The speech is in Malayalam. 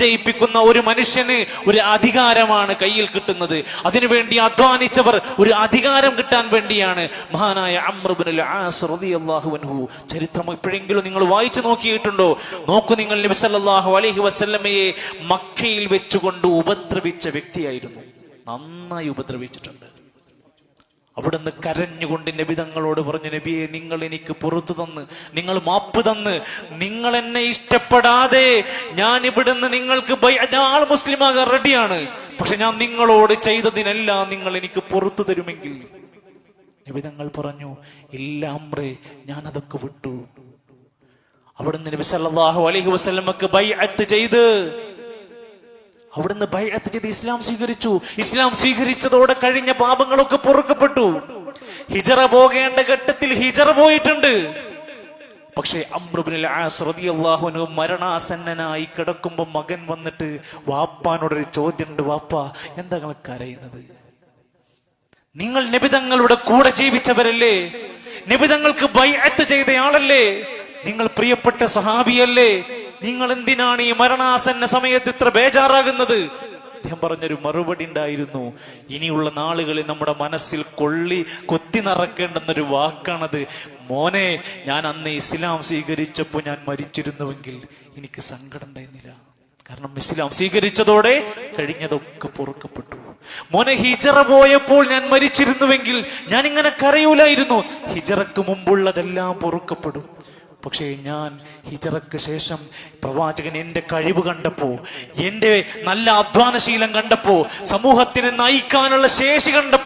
ജയിപ്പിക്കുന്ന ഒരു മനുഷ്യന് ഒരു അധികാരമാണ് കയ്യിൽ കിട്ടുന്നത്. അതിനുവേണ്ടി അധ്വാനിച്ചവർ ഒരു അധികാരം കിട്ടാൻ വേണ്ടിയാണ്. മഹാനായ അംർ ഇബ്നുൽ ആസ് റളിയല്ലാഹു അൻഹു ചരിത്രം എപ്പോഴെങ്കിലും നിങ്ങൾ വായിച്ചു നോക്കിയിട്ടുണ്ടോ? നോക്കൂ നിങ്ങൾ, നബി സല്ലല്ലാഹു അലൈഹി വസല്ലമയെ മക്കയിൽ വെച്ചുകൊണ്ട് ഉപദ്രവിച്ച വ്യക്തിയായിരുന്നു. നന്നായി ഉപദ്രവിച്ചിട്ടുണ്ട്. അവിടുന്ന് കരഞ്ഞുകൊണ്ട് നബി തങ്ങളോട് പറഞ്ഞു, നബിയെ, നിങ്ങൾ എനിക്ക് പുറത്തു തന്ന്, നിങ്ങൾ മാപ്പ് തന്ന്, നിങ്ങൾ എന്നെ ഇഷ്ടപ്പെടാതെ ഞാൻ ഇവിടുന്ന് നിങ്ങൾക്ക് ആൾ മുസ്ലിമാകാൻ റെഡിയാണ്, പക്ഷെ ഞാൻ നിങ്ങളോട് ചെയ്തതിനെല്ലാം നിങ്ങൾ എനിക്ക് പുറത്തു തരുമെങ്കിൽ. നബി തങ്ങൾ പറഞ്ഞു, ഇല്ല അംറേ, ഞാൻ അതൊക്കെ വിട്ടു. അവിടുന്ന് നബി സല്ലല്ലാഹു അലൈഹി വസല്ലമക്ക് ബൈഅത്ത് ചെയ്ത് അവിടുന്ന് ബൈഅത്ത് ചെയ്ത് ഇസ്ലാം സ്വീകരിച്ചു. ഇസ്ലാം സ്വീകരിച്ചതോടെ കഴിഞ്ഞ പാപങ്ങളൊക്കെ പൊറുക്കപ്പെട്ടു. ഹിജറ പോകേണ്ട ഘട്ടത്തിൽ ഹിജറ പോയിട്ടുണ്ട്. പക്ഷേ അംർ ഇബ്നുൽ ആസ് റളിയല്ലാഹു അൻഹു മരണാസന്നനായി കിടക്കുമ്പോൾ മകൻ വന്നിട്ട് വാപ്പാനോടൊരു ചോദ്യമുണ്ട്, വാപ്പാ, എന്താ നിങ്ങൾ കരയുന്നത്? നിങ്ങൾ നബിതങ്ങളുടെ കൂടെ ജീവിച്ചവരല്ലേ? നബിതങ്ങൾക്ക് ബൈഅത്ത് ചെയ്തയാളല്ലേ? നിങ്ങൾ പ്രിയപ്പെട്ട സ്വഹാബിയല്ലേ? നിങ്ങൾ എന്തിനാണ് ഈ മരണാസന്ന സമയത്ത് ഇത്ര ബേജാറാകുന്നത്? അദ്ദേഹം പറഞ്ഞൊരു മറുപടി ഉണ്ടായിരുന്നു. ഇനിയുള്ള നാളുകളിൽ നമ്മുടെ മനസ്സിൽ കൊത്തി നിറക്കേണ്ടുന്നൊരു വാക്കാണത്. മോനെ, ഞാൻ അന്ന് ഇസ്ലാം സ്വീകരിച്ചപ്പോൾ ഞാൻ മരിച്ചിരുന്നുവെങ്കിൽ എനിക്ക് സങ്കടം ഉണ്ടായിരുന്നില്ല. കാരണം ഇസ്ലാം സ്വീകരിച്ചതോടെ കഴിഞ്ഞതൊക്കെ പൊറുക്കപ്പെട്ടു. മോനെ, ഹിജറ പോയപ്പോൾ ഞാൻ മരിച്ചിരുന്നുവെങ്കിൽ ഞാൻ ഇങ്ങനെ കരയൂലായിരുന്നു. ഹിജറക്ക് മുമ്പുള്ളതെല്ലാം പൊറുക്കപ്പെടും. പക്ഷേ ഞാൻ ഹിജറക്ക് ശേഷം പ്രവാചകൻ എന്റെ കഴിവ് കണ്ടപ്പോ, എന്റെ നല്ല അധ്വാനശീലം കണ്ടപ്പോ, സമൂഹത്തിനെ നയിക്കാനുള്ള ശേഷി കണ്ടപ്പോ